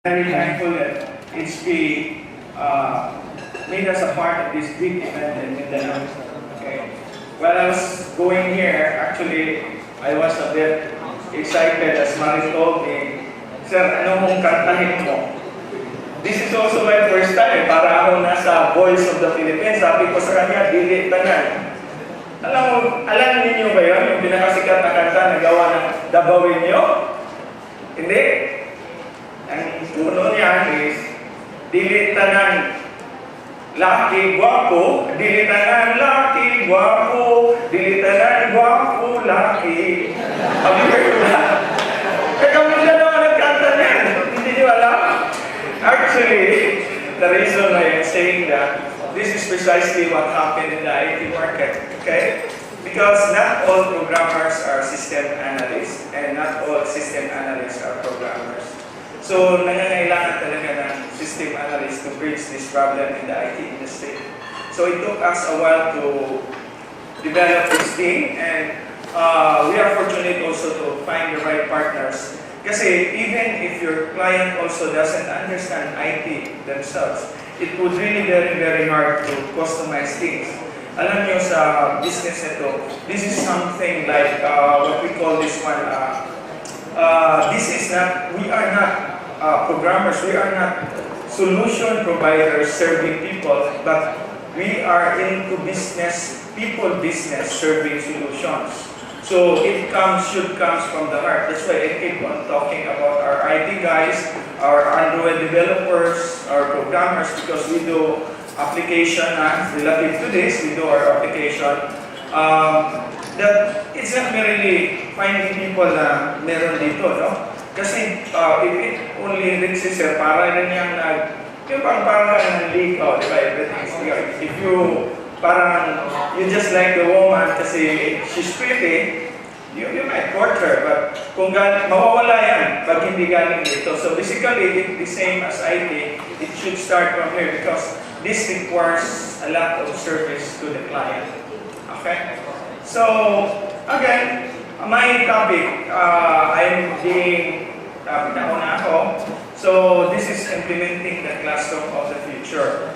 Very thankful that HP made us a part of this big event in Mindanao. Okay. While I was going here, actually, I was a bit excited as Maris told me, Sir, ano mong kantahin mo? This is also my first time. Para ako nasa Voice of the Philippines. Sabi ko sa kanya, dili tanan. Alam ninyo ba yun? Yung pinakasikat na kanta na gawa ng Davao niyo? Hindi. Ang tuno niya is, dili tanan laki guwapo, dili tanan laki guwapo, dili tanan guwapo laki. Sabi ko na. Kaya kami na naman nagkanta niya. Hindi niyo alam? Actually, the reason I am saying that, this is precisely what happened in the IT market. Okay? Because not all programmers are system analysts, and not all system analysts are programmers. So, nangangailangan talaga ng system analyst to bridge this problem in the IT industry. So, it took us a while to develop this thing, and we are fortunate also to find the right partners. Kasi even if your client also doesn't understand IT themselves, it would really very, very hard to customize things. Alam niyo sa business nito, this is something like what we call this one, this is not, we are not programmers, we are not solution providers serving people, but we are into business, people business serving solutions. So it should come from the heart. That's why I keep on talking about our IT guys, our Android developers, our programmers, because we do application relative to this, we do our application. That it's not merely finding people na meron dito, no? Kasi if it only reaches here, para rin yung parang ng leak, di ba? If you, parang, you just like the woman kasi she's pretty, you might court her, but kung mawawala yan pag hindi galing dito. So basically, the same as IT, it should start from here because this requires a lot of service to the client. Okay? So, again, my topic, I'm being nauna ako. So, this is implementing the classroom of the future.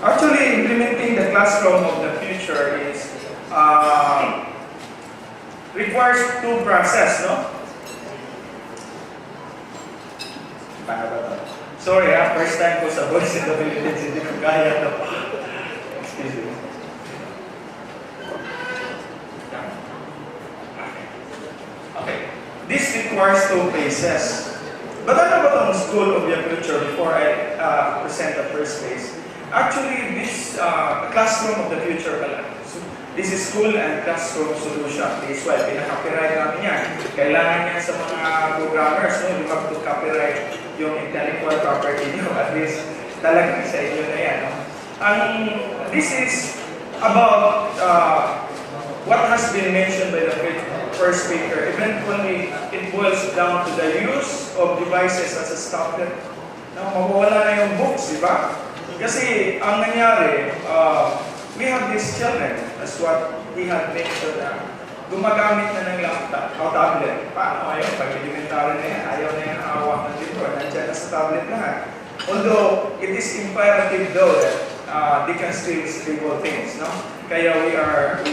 Actually, implementing the classroom of the future is requires two process, no? Paano ba ito? Sorry first time ko sa Voice of the Philippines, hindi ko kaya ito. Excuse me. Okay. This requires two phases. But ano ba itong school of the future before I present the first phase? Actually, this classroom of the future pala. This is school and classroom solution. TSY, pinaka-copyright namin yan. Kailangan yan sa mga programmers, no? You have to copyright yung intellectual property nyo. At least, talagang sa inyo na yan. No? This is about what has been mentioned by the first speaker. Eventually, it boils down to the use of devices as a tablet. No? Mawawala na yung books, di ba? Kasi, ang nangyari, we have these children, as what he had mentioned, gumagamit na ng laptop o tablet. Paano ayaw? Pag elementary na yan, ayaw na yan hawak ng libro, nandiyan na sa tablet lahat. Although, it is imperative though that they can still scribble things, no? Kaya we are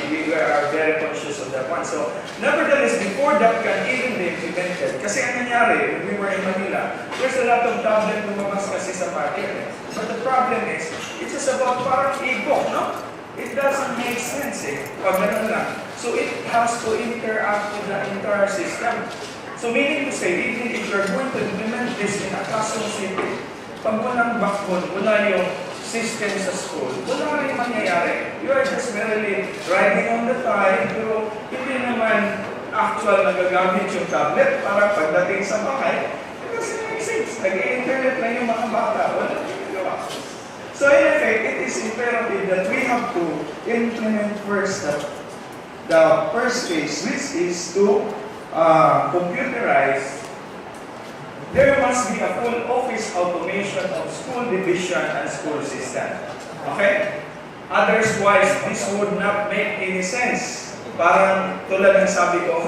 very conscious of that one. So, nevertheless, before that can even be implemented, kasi ang nangyari, when we were in Manila, there's a lot of tablet lumabas kasi sa market. But the problem is, it's just about parang e-book, no? It doesn't make sense pag ganun lang. So it has to interact with the entire system. So meaning to say, even if you're going to implement this in a classroom setting, pag walang backbone, wala yung system sa school, wala rin mangyayari. You are just merely riding on the tide, pero hindi naman actual nagagamit yung tablet para pagdating sa bahay. It doesn't make sense. Nag-internet lang yung mga bata. Wala ginagawa. So in effect, it is imperative that we have to implement first the first phase, which is to computerize. There must be a full office automation of school division and school system. Okay? Otherwise, this would not make any sense. Parang tulad ng sabi ko,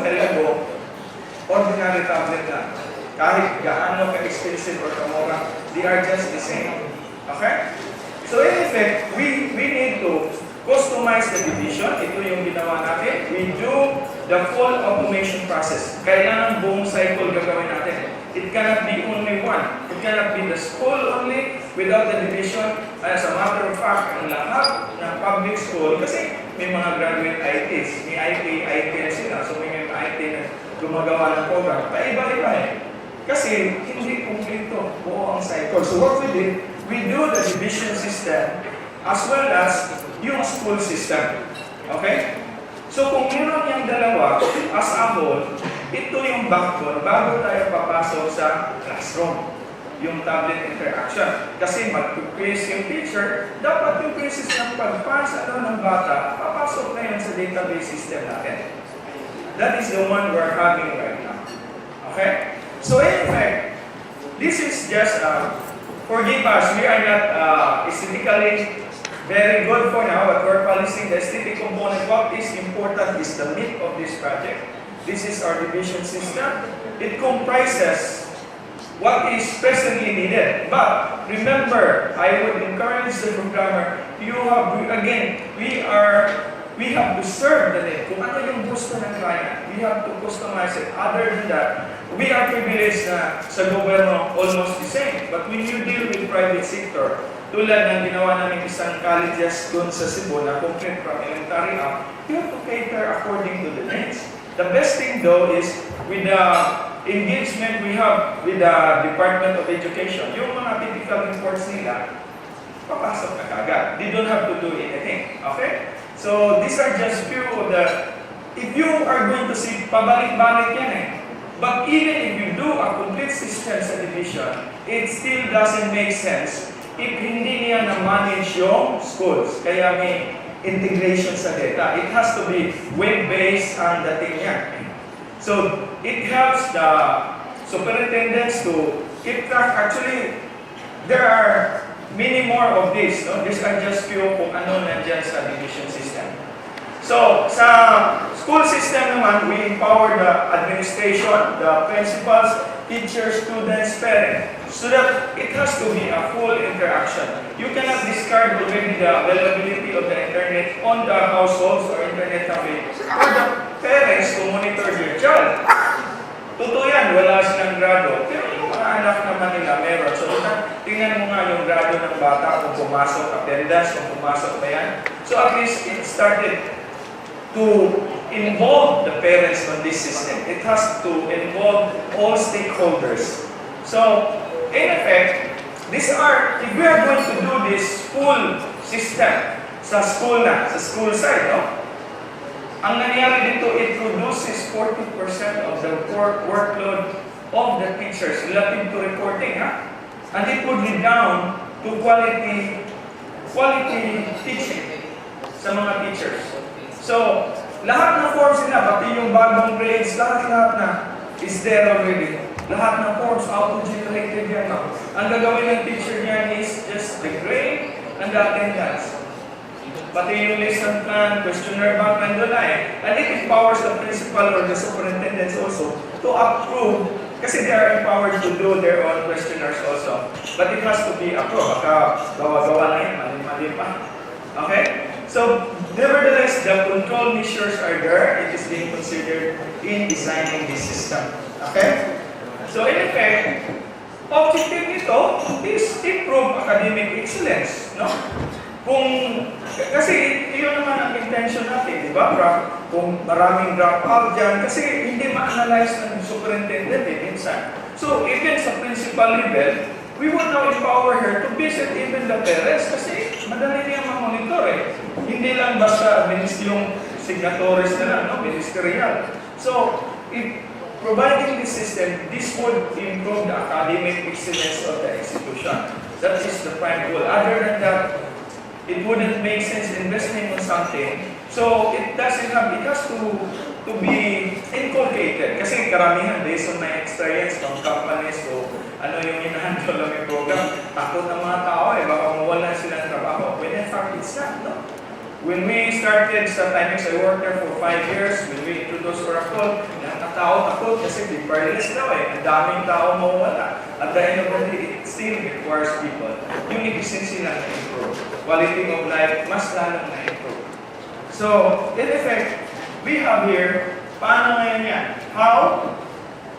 ordinary tablet lang. kahit gaano ka-expensive or kamura, they are just the same. Okay? So in effect, we need to customize the division. Ito yung ginawa natin. We do the full automation process. Kailangan buong cycle gagawin natin. It cannot be only one. It cannot be the school only without the division. As a matter of fact, ang lahat ng public school, kasi may mga graduate ITs, may ITN sila, so may IT na gumagawa ng program. Paiba-iba eh. Kasi hindi kumpleto buo ang cycle. So what we did, we do the division system as well as yung school system. Okay? So kung meron yung dalawa, as a whole, ito yung backbone bago tayo papasok sa classroom. Yung tablet interaction. Kasi mag-quiz yung teacher, dapat yung quizzes ng pag-pass ng bata, papasok na yun sa database system natin. That is the one we're having right now. Okay? So in fact, this is just, forgive us, we are not aesthetically very good for now, but we're balancing the aesthetic component. What is important is the meat of this project. This is our division system. It comprises what is presently needed. But remember, I would encourage the programmer, we have to serve the need. Kung ano yung gusto ng client, we have to customize it. Other than that, we are privileged na sa gobyerno almost the same. But when you deal with private sector, tulad ng ginawa namin isang colleges doon sa Cebu na complete from elementary up, you have to cater according to the needs. The best thing though is with the engagement we have with the Department of Education, yung mga typical reports nila, papasok na kagad. They don't have to do anything. Okay? So these are just few of the, if you are going to see, pabalik-balik yan eh. But even if you do a complete system sa division, it still doesn't make sense if hindi niya na-manage yung schools. Kaya may integration sa data. It has to be web-based ang dating niya. So it helps the superintendents to keep track. Actually, there are many more of this. No? These are just few kung ano nandyan sa division system. So, sa school system naman, we empower the administration, the principals, teachers, students, parents, so that it has to be a full interaction. You cannot discard already the availability of the internet on the households or internet cafe for the parents to monitor their child. Totoo yan, wala silang grado. Pero yung mga anak naman nila meron. So, tingnan mo nga yung grado ng bata kung pumasok, attendance, kung pumasok ba yan. So, at least it started to involve the parents on this system. It has to involve all stakeholders. So, in effect, these are, if we are going to do this full system sa school na, sa school side, no? Ang nangyari dito, it produces 40% of the workload of the teachers relative to reporting, ha? And it would lead down to quality teaching sa mga teachers. So, lahat ng forms nila, pati yung bagong grades, lahat na is there already. Lahat ng forms, auto-generated yan. No? Ang gagawin ng teacher niya is just the grade and the attendance. Pati yung lesson plan, questionnaire bank, nandun na eh. And it empowers the principal or the superintendents also to approve, kasi they are empowered to do their own questionnaires also. But it has to be approved. Baka gawa-gawa na yan, mali-mali pa. Okay? So, nevertheless, the control measures are there. It is being considered in designing this system. Okay? So, in effect, objective nito is improve academic excellence. No? Kasi yun naman ang intention natin, di ba? Kung maraming dropout dyan, kasi hindi ma-analyze ng superintendent minsan. So, even sa principal level, we want to empower her to visit even the parents kasi madali niya ma-monitor eh. Hindi lang basta yung signatories na lang, no? Ministerial. So, if providing this system, this would improve the academic excellence of the institution. That is the prime goal. Other than that, it wouldn't make sense investing on something. So, it has to be inculcated. Kasi karamihan, based on my experience from companies, so ano yung hinahandle lang yung program, takot ng mga tao eh, baka mawalan sila ng trabaho. When in fact, it's not, no? When we started sa Timex, I worked there for 5 years. When we introduced Oracle, tao takot kasi paperless daw eh. Ang daming tao mawala. At the end of the day, it still requires people. Yung efficiency lang na-improve. Quality of life, mas lalong na-improve. So, in effect, we have here, paano ngayon yan? How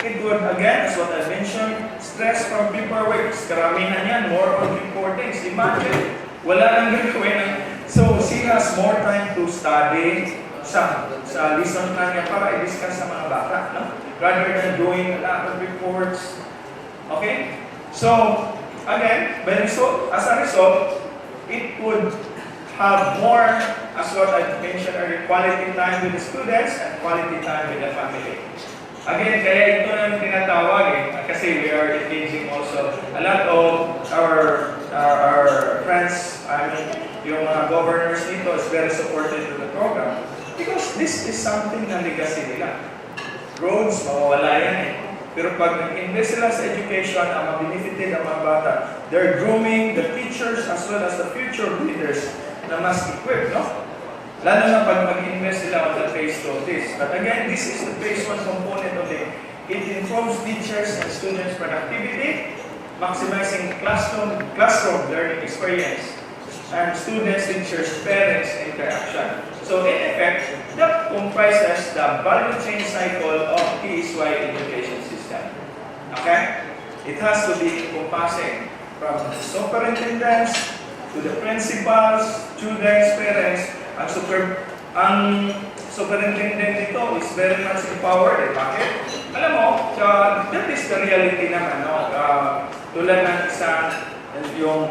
it would, again, as what I mentioned, stress from paperwork. Karamihan yan, more on reportings. Imagine, wala nang gagawin. So, she has more time to study sa lesson plan niya para i-discuss sa mga bata, no? Rather than doing a lot of reports. Okay? So, again, as a result, it would have more, as what I mentioned earlier, quality time with the students and quality time with the family. Again, kaya ito na tinatawag eh, kasi we are engaging also a lot of our friends, I mean, yung mga governors nito is very supportive to the program because this is something na legacy nila. Roads, mawawala yan eh. Pero pag nag-invest sila sa education, ang ma-benefited ang mga bata, they're grooming the teachers as well as the future leaders na mas equipped, no? Lalo na pag mag-invest sila on the phase 2 of this. But again, this is the phase 1 component of it. It improves teachers and students' productivity, maximizing classroom learning experience, and students, teachers, parents interaction. So in effect, that comprises the value chain cycle of TSY education system. Okay? It has to be encompassing from the superintendents to the principals, students, parents. Ang superintendent nito is very much empowered. Eh. Bakit? Alam mo, that is the reality naman. No? Tulad ng isang, yung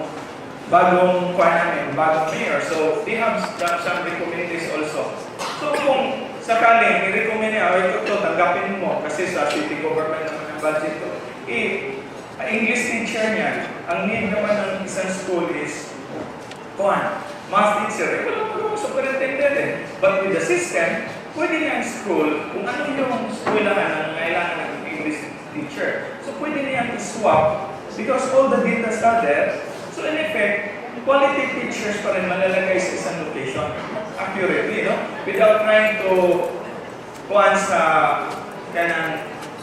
bagong mayor. So, they have some recommendations also. So, kung sakaling i-recommend niya, ito, tanggapin mo kasi sa city government naman ang budget to. English teacher niya, ang need naman ng isang school is math teacher. Wala superintendent eh. But with the system, pwede niya ang school, kung ano yung eskwelahan na kailangan ng English teacher. So, pwede niya i-swap because all the data are there. So in effect, quality teachers pa rin malalagay sa isang location accurately, no? Without trying to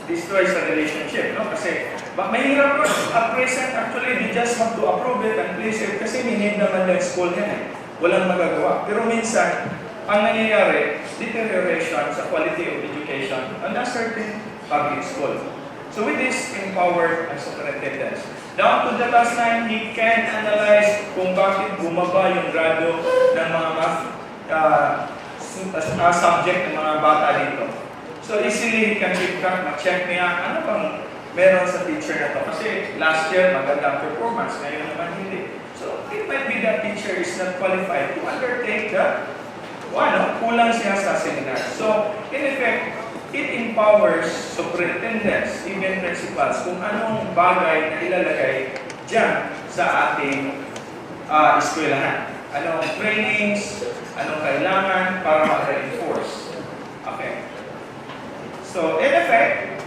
destroy sa relationship, no? Kasi mahirap rin. At present, actually, you just have to approve it and place it kasi minid naman ng school yan eh. Walang magagawa. Pero minsan, ang nangyayari, deterioration sa quality of education on a certain public school. So with this, empowered ang superintendents. Down to the last line, he can analyze kung bakit bumaba yung grado ng mga math subject ng mga bata dito. So easily, he can keep track, ma-check niya, ano bang meron sa teacher na to. Kasi last year, magandang performance, ngayon naman hindi. So it might be that teacher is not qualified to undertake the, kulang siya sa seminar. So in effect, it empowers superintendents, even principals, kung anong bagay na ilalagay dyan sa ating eskwelahan. Anong trainings, anong kailangan para ma-reinforce. Okay. So, in effect,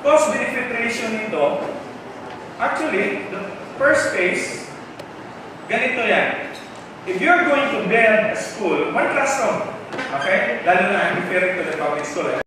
cost-benefit ratio nito, actually, the first phase, ganito yan. If you're going to build a school, one classroom, okay? Lalo na, referring to the public school.